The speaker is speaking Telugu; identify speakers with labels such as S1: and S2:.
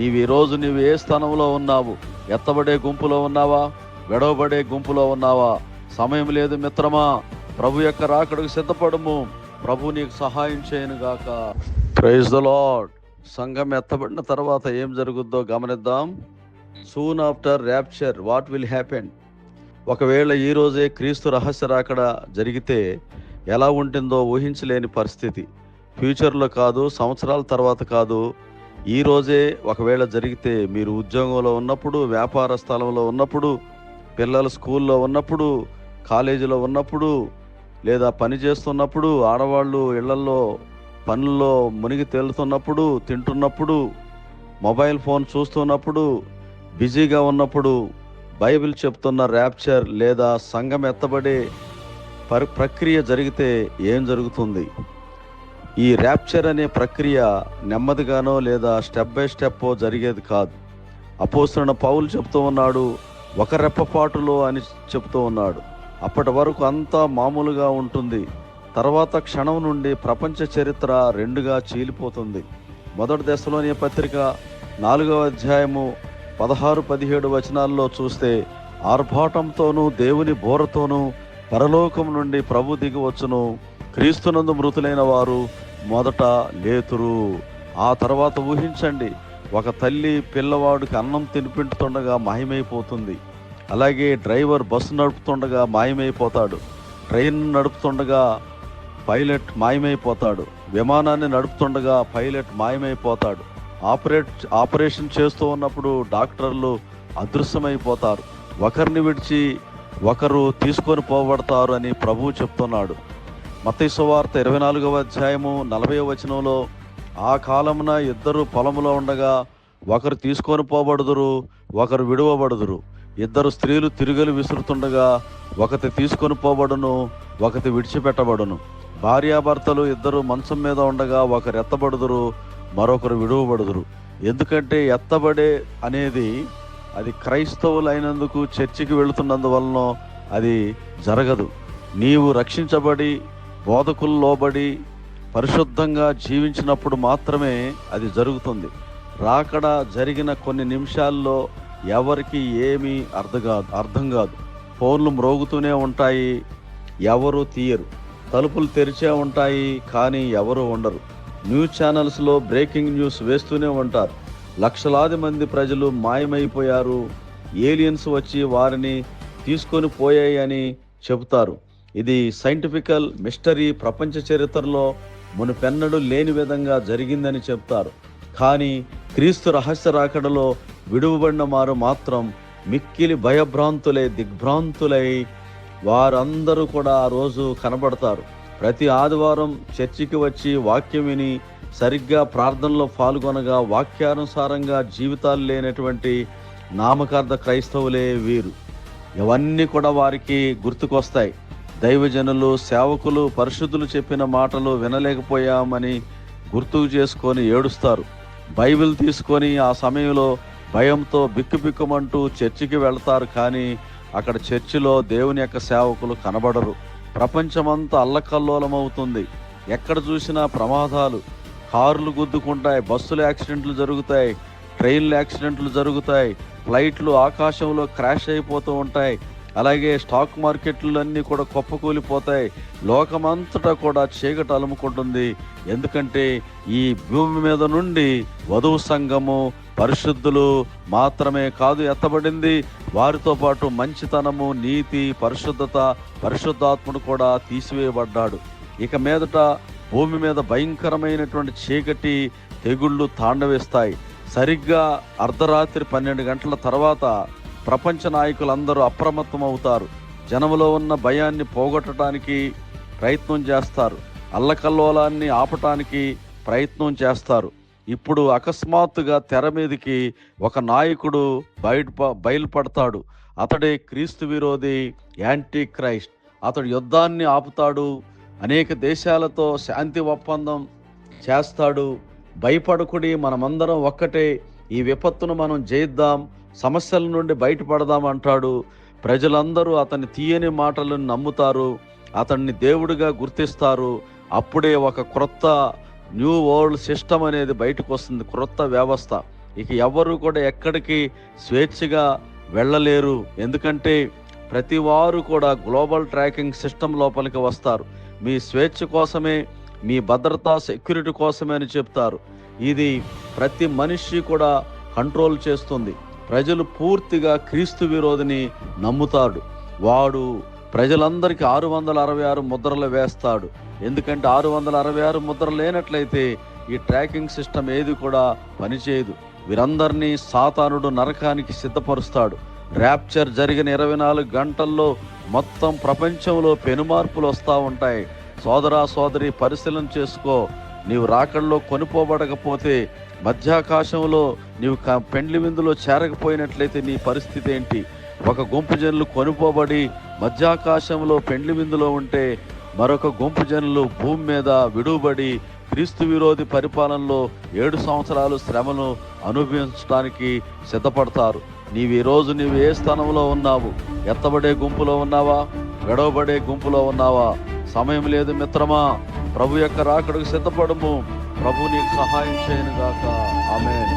S1: నీవు ఏ స్థానంలో ఉన్నావు? ఎత్తబడే గుంపులో ఉన్నావా? విడవబడే గుంపులో ఉన్నావా? సమయం లేదు మిత్రమా, ప్రభు యొక్క రాకడకు సిద్ధపడము. ప్రభు నీకు సహాయం చేయను గాక. Praise the Lord. సంఘం ఎత్తబడిన తర్వాత ఏం జరుగుద్దో గమనిద్దాం. Soon after rapture what will happen? ఒకవేళ ఈరోజే క్రీస్తు రహస్య రాకడ జరిగితే ఎలా ఉంటుందో ఊహించలేని పరిస్థితి. ఫ్యూచర్లో కాదు, సంవత్సరాల తర్వాత కాదు, ఈరోజే ఒకవేళ జరిగితే, మీరు ఉద్యోగంలో ఉన్నప్పుడు, వ్యాపార స్థలంలో ఉన్నప్పుడు, పిల్లలు స్కూల్లో ఉన్నప్పుడు, కాలేజీలో ఉన్నప్పుడు, లేదా పని చేస్తున్నప్పుడు, ఆడవాళ్ళు ఇళ్లల్లో పనుల్లో మునిగి తేలుతున్నప్పుడు, తింటున్నప్పుడు, మొబైల్ ఫోన్ చూస్తున్నప్పుడు, బిజీగా ఉన్నప్పుడు, బైబిల్ చెప్తున్న ర్యాప్చర్ లేదా సంఘం ఎత్తబడే ప్రక్రియ జరిగితే ఏం జరుగుతుంది? ఈ ర్యాప్చర్ అనే ప్రక్రియ నెమ్మదిగానో లేదా స్టెప్ బై స్టెప్ జరిగేది కాదు. అపోస్తలుడైన పౌలు చెప్తూ ఉన్నాడు, ఒక రెప్పపాటులో అని చెప్తూ ఉన్నాడు. అప్పటి వరకు అంతా మామూలుగా ఉంటుంది. తర్వాత క్షణం నుండి ప్రపంచ చరిత్ర రెండుగా చీలిపోతుంది. మొదటి దశలోని పత్రిక 4వ అధ్యాయము 16-17 వచనాల్లో చూస్తే, ఆర్భాటంతోనూ దేవుని బోరతోనూ పరలోకం నుండి ప్రభు దిగి వచ్చును, క్రీస్తునందు మృతులైన వారు మొదట లేతురు. ఆ తర్వాత ఊహించండి, ఒక తల్లి పిల్లవాడికి అన్నం తినిపించుతుండగా మాయమైపోతుంది. అలాగే డ్రైవర్ బస్సు నడుపుతుండగా మాయమైపోతాడు. ట్రైన్ నడుపుతుండగా పైలట్ మాయమైపోతాడు. విమానాన్ని నడుపుతుండగా పైలట్ మాయమైపోతాడు. ఆపరేషన్ చేస్తూ ఉన్నప్పుడు డాక్టర్లు అదృశ్యమైపోతారు. ఒకరిని విడిచి ఒకరు తీసుకొని పోబడతారు అని ప్రభువు చెప్తున్నాడు. మత్తయి సువార్త 24వ అధ్యాయము 40వ వచనంలో, ఆ కాలమున ఇద్దరు పొలములో ఉండగా ఒకరు తీసుకొని పోబడుదురు, ఒకరు విడువబడుదురు. ఇద్దరు స్త్రీలు తిరుగలు విసురుతుండగా ఒకటి తీసుకొని పోబడును, ఒకటి విడిచిపెట్టబడును. భార్యాభర్తలు ఇద్దరు మంచం మీద ఉండగా ఒకరు ఎత్తబడుదురు, మరొకరు విడువబడుదురు. ఎందుకంటే ఎత్తబడే అనేది అది క్రైస్తవులైనందుకు, చర్చికి వెళుతున్నందువలన అది జరగదు. నీవు రక్షించబడి బోధకులు లోబడి పరిశుద్ధంగా జీవించినప్పుడు మాత్రమే అది జరుగుతుంది. రాకడ జరిగిన కొన్ని నిమిషాల్లో ఎవరికి ఏమీ అర్థం కాదు. ఫోన్లు మ్రోగుతూనే ఉంటాయి, ఎవరు తీయరు. తలుపులు తెరిచే ఉంటాయి, కానీ ఎవరు ఉండరు. న్యూస్ ఛానల్స్లో బ్రేకింగ్ న్యూస్ వేస్తూనే ఉంటారు. లక్షలాది మంది ప్రజలు మాయమైపోయారు, ఏలియన్స్ వచ్చి వారిని తీసుకొని పోయాయి అని చెబుతారు. ఇది సైంటిఫికల్ మిస్టరీ, ప్రపంచ చరిత్రలో మునుపెన్నడూ లేని విధంగా జరిగిందని చెప్తారు. కానీ క్రీస్తు రహస్య రాకడలో విడువబడిన వారు మాత్రం మిక్కిలి భయభ్రాంతులై, దిగ్భ్రాంతులై వారందరూ కూడా ఆ రోజు కనబడతారు. ప్రతి ఆదివారం చర్చికి వచ్చి వాక్యం విని సరిగ్గా ప్రార్థనలో పాల్గొనగా వాక్యానుసారంగా జీవితాలు లేనటువంటి నామకార్థ క్రైస్తవులే వీరు. ఇవన్నీ కూడా వారికి గుర్తుకొస్తాయి. దైవజనులు, సేవకులు, పరిశుద్ధులు చెప్పిన మాటలు వినలేకపోయామని గుర్తుకు చేసుకొని ఏడుస్తారు. బైబిల్ తీసుకొని ఆ సమయంలో భయంతో బిక్కుబిక్కుమంటూ చర్చికి వెళ్తారు. కానీ అక్కడ చర్చిలో దేవుని యొక్క సేవకులు కనబడరు. ప్రపంచమంతా అల్లకల్లోలమవుతుంది. ఎక్కడ చూసినా ప్రమాదాలు. కార్లు గుద్దుకుంటాయి, బస్సులు యాక్సిడెంట్లు జరుగుతాయి, ట్రైన్లు యాక్సిడెంట్లు జరుగుతాయి, ఫ్లైట్లు ఆకాశంలో క్రాష్ అయిపోతూ ఉంటాయి. అలాగే స్టాక్ మార్కెట్లు అన్నీ కూడా కుప్పకూలిపోతాయి. లోకమంతటా కూడా చీకటి అలుముకుంటుంది. ఎందుకంటే ఈ భూమి మీద నుండి వధువు సంఘము, పరిశుద్ధులు మాత్రమే కాదు ఎత్తబడింది, వారితో పాటు మంచితనము, నీతి, పరిశుద్ధత, పరిశుద్ధాత్ముడు కూడా తీసివేయబడ్డాడు. ఇక మీదట భూమి మీద భయంకరమైనటువంటి చీకటి, తెగుళ్ళు తాండవిస్తాయి. సరిగ్గా అర్ధరాత్రి 12 గంటల తర్వాత ప్రపంచ నాయకులందరూ అప్రమత్తం అవుతారు. జనములో ఉన్న భయాన్ని పోగొట్టడానికి ప్రయత్నం చేస్తారు. అల్లకల్లోలాన్ని ఆపటానికి ప్రయత్నం చేస్తారు. ఇప్పుడు అకస్మాత్తుగా తెర మీదకి ఒక నాయకుడు బయలుపడతాడు. అతడే క్రీస్తు విరోధి, యాంటీ క్రైస్ట్. అతడు యుద్ధాన్ని ఆపుతాడు, అనేక దేశాలతో శాంతి ఒప్పందం చేస్తాడు. భయపడకుడి, మనమందరం ఒక్కటే, ఈ విపత్తును మనం జయిద్దాం, సమస్యల నుండి బయటపడదాం అంటాడు. ప్రజలందరూ అతని తీయని మాటలను నమ్ముతారు, అతన్ని దేవుడిగా గుర్తిస్తారు. అప్పుడే ఒక క్రొత్త న్యూ వరల్డ్ సిస్టమ్ అనేది బయటకు వస్తుంది, క్రొత్త వ్యవస్థ. ఇక ఎవ్వరూ కూడా ఎక్కడికి స్వేచ్ఛగా వెళ్ళలేరు. ఎందుకంటే ప్రతి వారు కూడా గ్లోబల్ ట్రాకింగ్ సిస్టమ్ లోపలికి వస్తారు. మీ స్వేచ్ఛ కోసమే, మీ భద్రతా సెక్యూరిటీ కోసమే అని చెప్తారు. ఇది ప్రతి మనిషి కూడా కంట్రోల్ చేస్తుంది. ప్రజలు పూర్తిగా క్రీస్తు విరోధిని నమ్ముతాడు. వాడు ప్రజలందరికీ 666 ముద్రలు వేస్తాడు. ఎందుకంటే 666 ముద్రలు లేనట్లయితే ఈ ట్రాకింగ్ సిస్టమ్ ఏది కూడా పనిచేయదు. వీరందరినీ సాతానుడు నరకానికి సిద్ధపరుస్తాడు. ర్యాప్చర్ జరిగిన 24 గంటల్లో మొత్తం ప్రపంచంలో పెనుమార్పులు వస్తూ ఉంటాయి. సోదరా సోదరి, పరిశీలన చేసుకో. నీవు రాకడలో కొనుపోబడకపోతే, మధ్యాకాశంలో నీవు పెండ్లి విందులో చేరకపోయినట్లయితే నీ పరిస్థితి ఏంటి? ఒక గుంపు జనులు కొనుపోబడి మధ్యాకాశంలో పెండ్లి విందులో ఉంటే, మరొక గుంపు జనులు భూమి మీద విడువబడి క్రీస్తు విరోధి పరిపాలనలో 7 సంవత్సరాలు శ్రమను అనుభవించడానికి సిద్ధపడతారు. ఈరోజు నీవు ఏ స్థానంలో ఉన్నావు? ఎత్తబడే గుంపులో ఉన్నావా? గడవబడే గుంపులో ఉన్నావా? సమయం లేదు మిత్రమా. ప్రభు యొక్క రాకడకు సిద్ధపడము. ప్రభు నీకు సహాయం చేయను గాక. ఆమేన్.